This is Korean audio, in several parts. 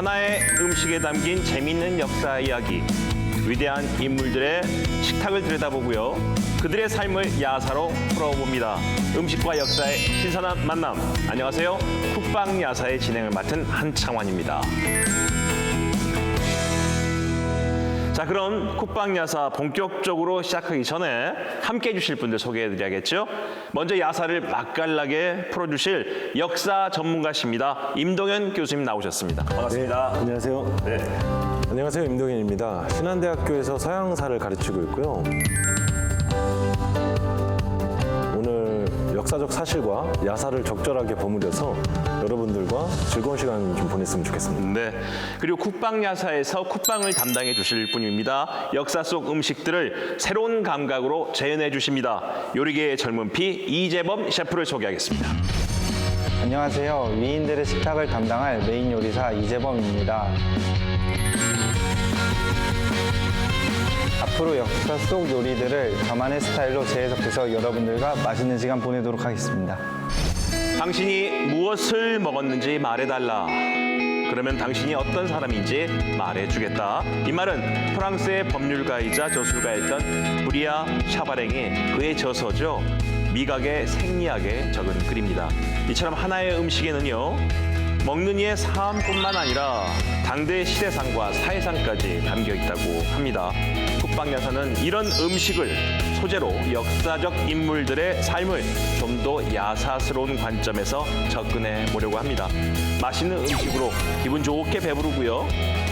하나의 음식에 담긴 재미있는 역사 이야기, 위대한 인물들의 식탁을 들여다보고요. 그들의 삶을 야사로 풀어봅니다. 음식과 역사의 신선한 만남. 안녕하세요. 쿡방야사의 진행을 맡은 한창환입니다. 자, 그럼 쿡방야사 본격적으로 시작하기 전에 함께해 주실 분들 소개해드려야겠죠? 먼저 야사를 맛깔나게 풀어주실 역사 전문가십니다. 임동현 교수님 나오셨습니다. 반갑습니다. 네, 안녕하세요. 네. 안녕하세요. 임동현입니다. 신한대학교에서 서양사를 가르치고 있고요. 오늘 역사적 사실과 야사를 적절하게 버무려서 여러분들과 즐거운 시간 좀 보냈으면 좋겠습니다. 네. 그리고 쿡방야사에서 쿡방을 담당해 주실 분입니다. 역사 속 음식들을 새로운 감각으로 재현해 주십니다. 요리계의 젊은 피 이재범 셰프를 소개하겠습니다. 안녕하세요. 위인들의 식탁을 담당할 메인 요리사 이재범입니다. 앞으로 역사 속 요리들을 저만의 스타일로 재해석해서 여러분들과 맛있는 시간 보내도록 하겠습니다. 당신이 무엇을 먹었는지 말해달라. 그러면 당신이 어떤 사람인지 말해주겠다. 이 말은 프랑스의 법률가이자 저술가였던 브리아 샤바랭이 그의 저서죠. 미각의 생리학에 적은 글입니다. 이처럼 하나의 음식에는요, 먹는 이의 삶뿐만 아니라 당대의 시대상과 사회상까지 담겨 있다고 합니다. 쿡방야사는 이런 음식을 소재로 역사적 인물들의 삶을 좀 더 야사스러운 관점에서 접근해 보려고 합니다. 맛있는 음식으로 기분 좋게 배부르고요.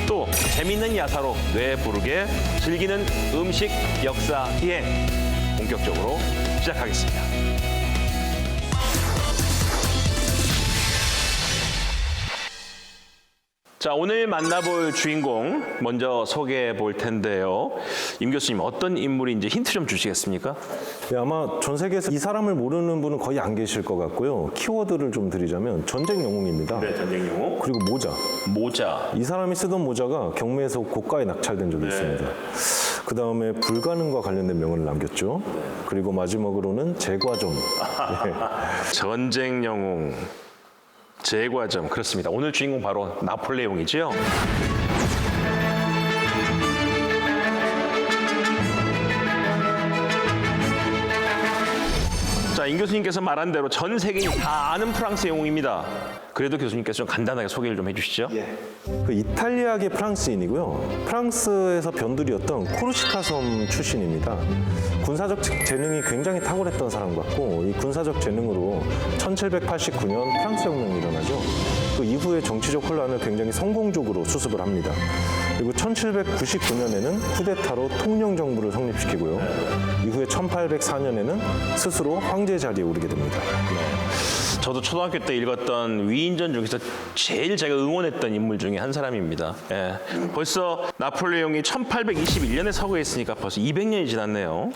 또 재미있는 야사로 뇌 부르게 즐기는 음식 역사 여행 본격적으로 시작하겠습니다. 자, 오늘 만나볼 주인공 먼저 소개해 볼 텐데요. 임 교수님, 어떤 인물인지 힌트 좀 주시겠습니까? 네, 아마 전 세계에서 이 사람을 모르는 분은 거의 안 계실 것 같고요. 키워드를 좀 드리자면 전쟁 영웅입니다. 네, 전쟁 영웅. 그리고 모자. 모자. 이 사람이 쓰던 모자가 경매에서 고가에 낙찰된 적이 있습니다. 그 다음에 불가능과 관련된 명언을 남겼죠. 그리고 마지막으로는 제과점. 네. 전쟁 영웅. 제과점. 그렇습니다. 오늘 주인공 바로 나폴레옹이죠. 자, 임 교수님께서 말한 대로 전 세계인이 다 아는 프랑스 영웅입니다. 그래도 교수님께서 좀 간단하게 소개를 좀 해주시죠. 그 이탈리아계 프랑스인이고요. 프랑스에서 변두리였던 코르시카 섬 출신입니다. 군사적 재능이 굉장히 탁월했던 사람 같고, 이 군사적 재능으로 1789년 프랑스 혁명이 일어나죠. 그 이후에 정치적 혼란을 굉장히 성공적으로 수습을 합니다. 그리고 1799년에는 쿠데타로 통영 정부를 성립시키고요. 이후에 1804년에는 스스로 황제 자리에 오르게 됩니다. 저도 초등학교 때 읽었던 위인전 중에서 제일 제가 응원했던 인물 중에 한 사람입니다. 예. 벌써 나폴레옹이 1821년에 서거했으니까 벌써 200년이 지났네요.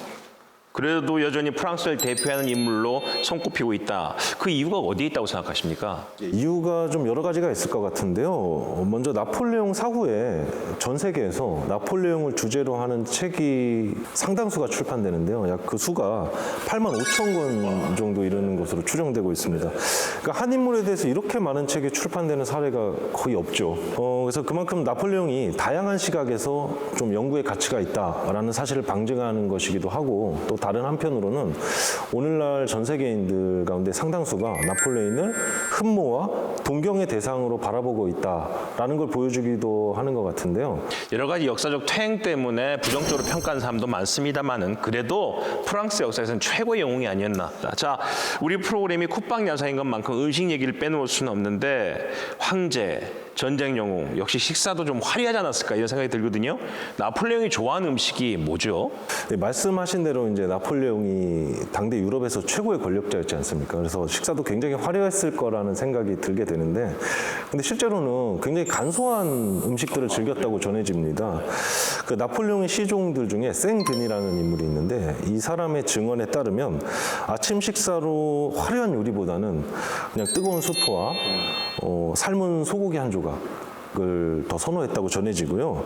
그래도 여전히 프랑스를 대표하는 인물로 손꼽히고 있다. 그 이유가 어디에 있다고 생각하십니까? 이유가 좀 여러 가지가 있을 것 같은데요. 먼저 나폴레옹 사후에 전 세계에서 나폴레옹을 주제로 하는 책이 상당수가 출판되는데요. 약 그 수가 85,000권 정도 이르는 것으로 추정되고 있습니다. 그러니까 한 인물에 대해서 이렇게 많은 책이 출판되는 사례가 거의 없죠. 그래서 그만큼 나폴레옹이 다양한 시각에서 좀 연구의 가치가 있다라는 사실을 방증하는 것이기도 하고, 또 다른 한편으로는 오늘날 전 세계인들 가운데 상당수가 나폴레옹을 흠모와 동경의 대상으로 바라보고 있다라는 걸 보여주기도 하는 것 같은데요. 여러 가지 역사적 퇴행 때문에 부정적으로 평가하는 사람도 많습니다만은 그래도 프랑스 역사에서는 최고의 영웅이 아니었나. 자, 우리 프로그램이 쿡방야사인 것만큼 음식 얘기를 빼놓을 수는 없는데 황제, 전쟁 영웅, 역시 식사도 좀 화려하지 않았을까 이런 생각이 들거든요. 나폴레옹이 좋아하는 음식이 뭐죠? 네, 말씀하신 대로 이제 나폴레옹이 당대 유럽에서 최고의 권력자였지 않습니까? 그래서 식사도 굉장히 화려했을 거라는 생각이 들게 되는데, 근데 실제로는 굉장히 간소한 음식들을 즐겼다고 전해집니다. 그 나폴레옹의 시종들 중에 생드니라는 인물이 있는데, 이 사람의 증언에 따르면 아침 식사로 화려한 요리보다는 그냥 뜨거운 수프와 삶은 소고기 한 조각, 을 더 선호했다고 전해지고요.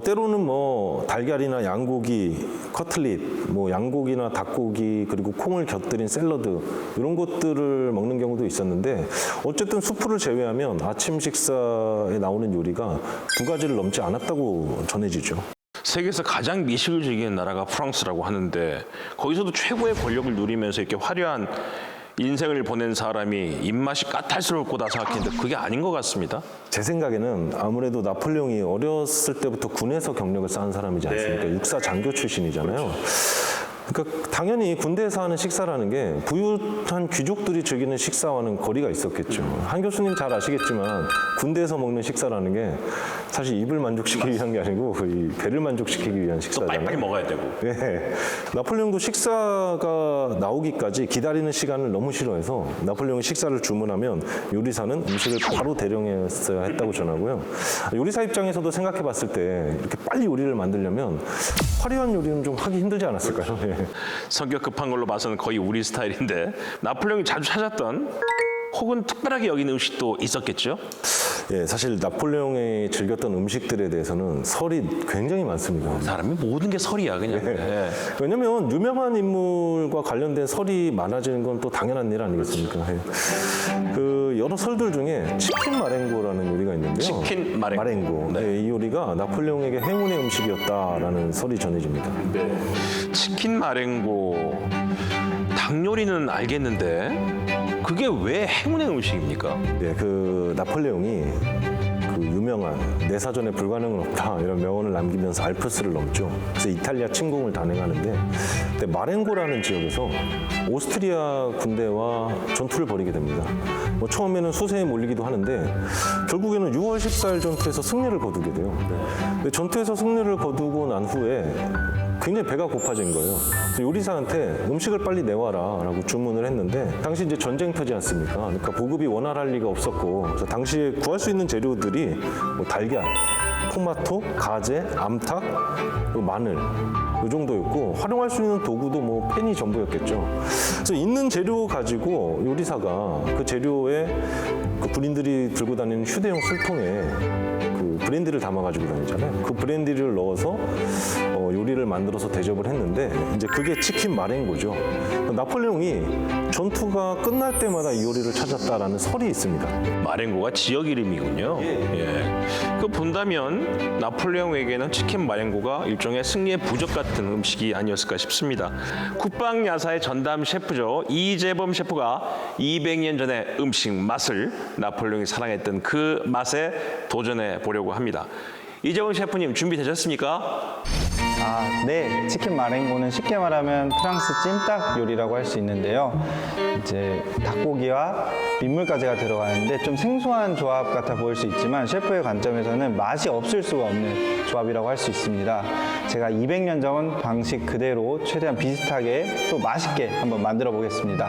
때로는 뭐 달걀이나 양고기, 커틀릿, 뭐 양고기나 닭고기 그리고 콩을 곁들인 샐러드 이런 것들을 먹는 경우도 있었는데 어쨌든 수프를 제외하면 아침 식사에 나오는 요리가 2가지를 넘지 않았다고 전해지죠. 세계에서 가장 미식을 즐기는 나라가 프랑스라고 하는데 거기서도 최고의 권력을 누리면서 이렇게 화려한 인생을 보낸 사람이 입맛이 까탈스러울 거다 생각했는데 그게 아닌 것 같습니다. 제 생각에는 아무래도 나폴레옹이 어렸을 때부터 군에서 경력을 쌓은 사람이지 않습니까? 육사 장교 출신이잖아요. 그러니까 당연히 군대에서 하는 식사라는 게 부유한 귀족들이 즐기는 식사와는 거리가 있었겠죠. 한 교수님 잘 아시겠지만 군대에서 먹는 식사라는 게 사실 입을 만족시키기 위한 게 아니고 이 배를 만족시키기 위한 또 식사잖아요. 빨리빨리 먹어야 되고. 네. 나폴레옹도 식사가 나오기까지 기다리는 시간을 너무 싫어해서 나폴레옹이 식사를 주문하면 요리사는 음식을 바로 대령했어야 했다고 전하고요. 요리사 입장에서도 생각해 봤을 때 이렇게 빨리 요리를 만들려면 화려한 요리는 좀 하기 힘들지 않았을까요? 예. 성격 급한 걸로 봐서는 거의 우리 스타일인데 나폴레옹이 자주 찾았던 혹은 특별하게 여기는 음식도 있었겠죠? 예, 사실 나폴레옹이 즐겼던 음식들에 대해서는 설이 굉장히 많습니다. 사람이 모든 게 설이야 그냥. 예. 왜냐면 유명한 인물과 관련된 설이 많아지는 건 또 당연한 일 아니겠습니까? 예. 그 여러 설들 중에 치킨 마랭고라는 요리가 있는데요. 치킨 마랭고. 네. 예, 이 요리가 나폴레옹에게 행운의 음식이었다라는 설이 전해집니다. 치킨 마랭고 닭 요리는 알겠는데 그게 왜 행운의 음식입니까? 예, 그 나폴레옹이 그 유명한 내 사전에 불가능은 없다 이런 명언을 남기면서 알프스를 넘죠. 그래서 이탈리아 침공을 단행하는데 그때 마렌고라는 지역에서 오스트리아 군대와 전투를 벌이게 됩니다. 뭐 처음에는 수세에 몰리기도 하는데 결국에는 6월 14일 전투에서 승리를 거두게 돼요. 근데 전투에서 승리를 거두고 난 후에 굉장히 배가 고파진 거예요. 그래서 요리사한테 음식을 빨리 내와라라고 주문을 했는데 당시 이제 전쟁터지 않습니까? 그러니까 보급이 원활할 리가 없었고 그래서 당시에 구할 수 있는 재료들이 뭐 달걀, 토마토, 가재, 암탉, 그리고 마늘 이 정도였고 활용할 수 있는 도구도 뭐 팬이 전부였겠죠. 그래서 있는 재료 가지고 요리사가 그 재료에 그 군인들이 들고 다니는 휴대용 술통에 그 브랜디를 담아가지고 다니잖아요. 그 브랜디를 넣어서 요리를 만들어서 대접을 했는데 이제 그게 치킨 마랭고죠. 나폴레옹이 전투가 끝날 때마다 이 요리를 찾았다라는 설이 있습니다. 마랭고가 지역 이름이군요. 예. 그 본다면 나폴레옹에게는 치킨 마랭고가 일종의 승리의 부적 같은 음식이 아니었을까 싶습니다. 국방 야사의 전담 셰프죠. 이재범 셰프가 200년 전의 음식 맛을 나폴레옹이 사랑했던 그 맛에 도전해 보려고 합니다. 이재범 셰프님 준비되셨습니까? 네. 치킨 마랭고는 쉽게 말하면 프랑스 찜닭 요리라고 할 수 있는데요. 이제 닭고기와 민물가재가 들어가는데 좀 생소한 조합 같아 보일 수 있지만 셰프의 관점에서는 맛이 없을 수가 없는 조합이라고 할 수 있습니다. 제가 200년 전 방식 그대로 최대한 비슷하게 또 맛있게 한번 만들어 보겠습니다.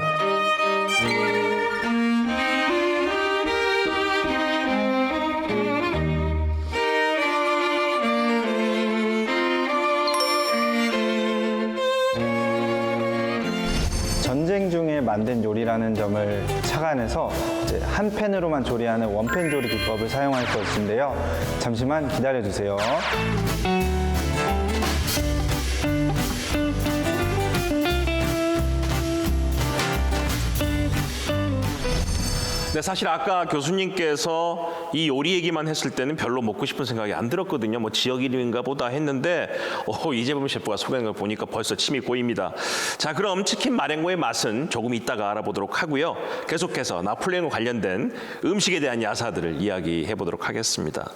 전쟁 중에 만든 요리라는 점을 착안해서 이제 한 팬으로만 조리하는 원팬 조리 기법을 사용할 것인데요. 잠시만 기다려 주세요. 네, 사실 아까 교수님께서 이 요리 얘기만 했을 때는 별로 먹고 싶은 생각이 안 들었거든요. 뭐 지역 이름인가 보다 했는데 이재범 셰프가 소개한 걸 보니까 벌써 침이 고입니다. 자, 그럼 치킨 마랭고의 맛은 조금 이따가 알아보도록 하고요. 계속해서 나폴레옹과 관련된 음식에 대한 야사들을 이야기해 보도록 하겠습니다.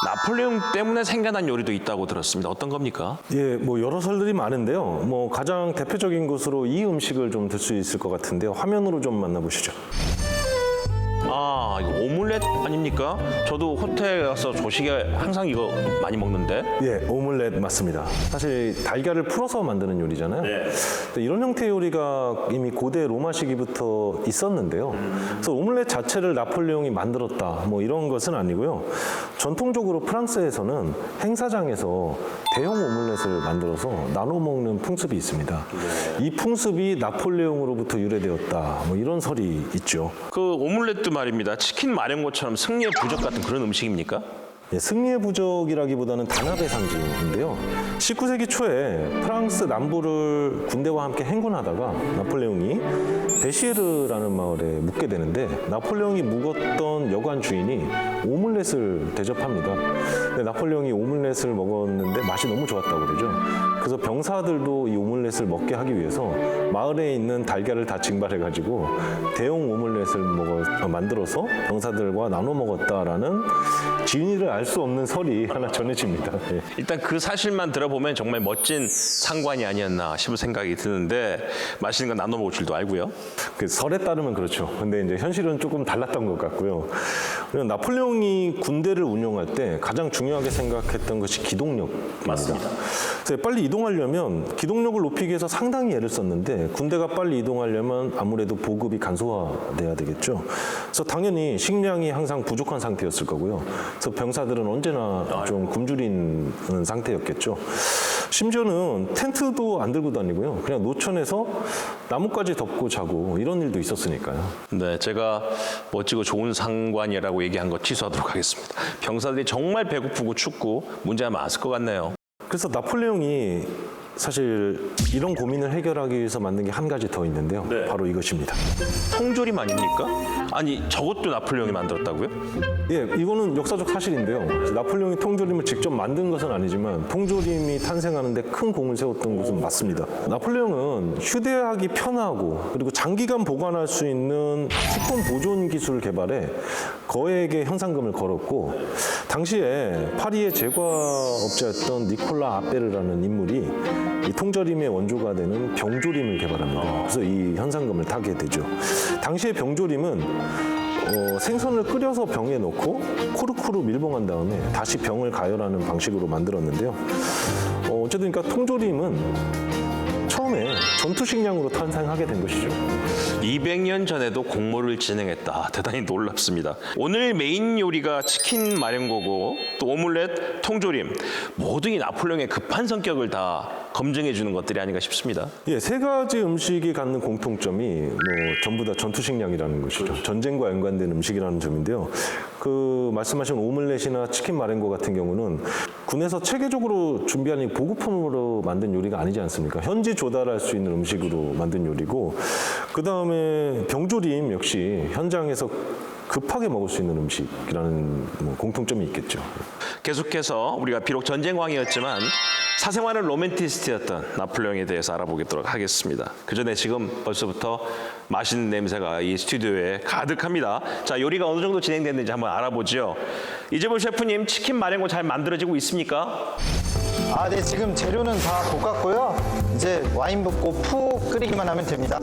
나폴레옹 때문에 생겨난 요리도 있다고 들었습니다. 어떤 겁니까? 예, 뭐 여러 설들이 많은데요. 뭐 가장 대표적인 것으로 이 음식을 좀 들 수 있을 것 같은데요. 화면으로 좀 만나보시죠. 이거 오믈렛 아닙니까? 저도 호텔 가서 조식에 항상 이거 많이 먹는데. 예, 오믈렛 맞습니다. 사실 달걀을 풀어서 만드는 요리잖아요. 근데 이런 형태의 요리가 이미 고대 로마 시기부터 있었는데요. 그래서 오믈렛 자체를 나폴레옹이 만들었다, 뭐 이런 것은 아니고요. 전통적으로 프랑스에서는 행사장에서 대형 오믈렛을 만들어서 나눠 먹는 풍습이 있습니다. 이 풍습이 나폴레옹으로부터 유래되었다. 뭐 이런 설이 있죠. 그 오믈렛도 말입니다. 치킨 마련고처럼 승리의 부적 같은 그런 음식입니까? 예, 승리의 부적이라기보다는 단합의 상징인데요. 19세기 초에 프랑스 남부를 군대와 함께 행군하다가 나폴레옹이 베시에르라는 마을에 묵게 되는데 나폴레옹이 묵었던 여관 주인이 오믈렛을 대접합니다. 근데 나폴레옹이 오믈렛을 먹었는데 맛이 너무 좋았다고 그러죠. 그래서 병사들도 이 오믈렛을 먹게 하기 위해서 마을에 있는 달걀을 다 징발해가지고 대형 오믈렛을 만들어서 병사들과 나눠 먹었다라는 진위를 알 수 없는 설이 하나 전해집니다. 예. 일단 그 사실만 들어보면 정말 멋진 상관이 아니었나 싶은 생각이 드는데 맛있는 거 나눠 먹을 줄도 알고요. 그 설에 따르면 그렇죠. 근데 이제 현실은 조금 달랐던 것 같고요. 그리고 나폴레옹이 군대를 운영할 때 가장 중요하게 생각했던 것이 기동력입니다. 맞습니다. 그래서 빨리 이동하려면 기동력을 높이기 위해서 상당히 애를 썼는데 군대가 빨리 이동하려면 아무래도 보급이 간소화돼야 되겠죠. 그래서 당연히 식량이 항상 부족한 상태였을 거고요. 그래서 병사들은 언제나 좀 굶주린 상태였겠죠. 심지어는 텐트도 안 들고 다니고요. 그냥 노천에서 나뭇가지 덮고 자고 이런 일도 있었으니까요. 네, 제가 멋지고 좋은 상관이라고 얘기한 거 취소하도록 하겠습니다. 병사들이 정말 배고프고 춥고 문제가 많았을 것 같네요. 그래서 나폴레옹이 사실 이런 고민을 해결하기 위해서 만든 게 한 가지 더 있는데요. 네. 바로 이것입니다. 통조림 아닙니까? 아니, 저것도 나폴레옹이 만들었다고요? 예, 이거는 역사적 사실인데요. 나폴레옹이 통조림을 직접 만든 것은 아니지만 통조림이 탄생하는데 큰 공을 세웠던 것은 맞습니다. 나폴레옹은 휴대하기 편하고 그리고 장기간 보관할 수 있는 식품 보존 기술을 개발해 거액의 현상금을 걸었고 당시에 파리의 제과업자였던 니콜라 아베르라는 인물이 이 통조림의 원조가 되는 병조림을 개발합니다. 그래서 이 현상금을 타게 되죠. 당시의 병조림은 생선을 끓여서 병에 넣고 코르크로 밀봉한 다음에 다시 병을 가열하는 방식으로 만들었는데요. 어쨌든 그러니까 통조림은 처음에 전투식량으로 탄생하게 된 것이죠. 200년 전에도 공모를 진행했다. 대단히 놀랍습니다. 오늘 메인 요리가 치킨 마련고고 또 오믈렛, 통조림 모두 이 나폴레옹의 급한 성격을 다 검증해 주는 것들이 아닌가 싶습니다. 예, 세 가지 음식이 갖는 공통점이 전부 다 전투식량이라는 것이죠. 전쟁과 연관된 음식이라는 점인데요. 그 말씀하신 오믈렛이나 치킨 마렌고 같은 경우는 군에서 체계적으로 준비한 보급품으로 만든 요리가 아니지 않습니까? 현지 조달할 수 있는 음식으로 만든 요리고 그 다음에 병조림 역시 현장에서 급하게 먹을 수 있는 음식이라는 공통점이 있겠죠. 계속해서 우리가 비록 전쟁왕이었지만 사생활은 로맨티스트였던 나폴레옹에 대해서 알아보도록 하겠습니다. 그 전에 지금 벌써부터 맛있는 냄새가 이 스튜디오에 가득합니다. 자, 요리가 어느 정도 진행됐는지 한번 알아보죠. 이재범 셰프님, 치킨 마련고 잘 만들어지고 있습니까? 아, 네, 지금 재료는 다 볶았고요. 이제 와인 붓고 푹 끓이기만 하면 됩니다.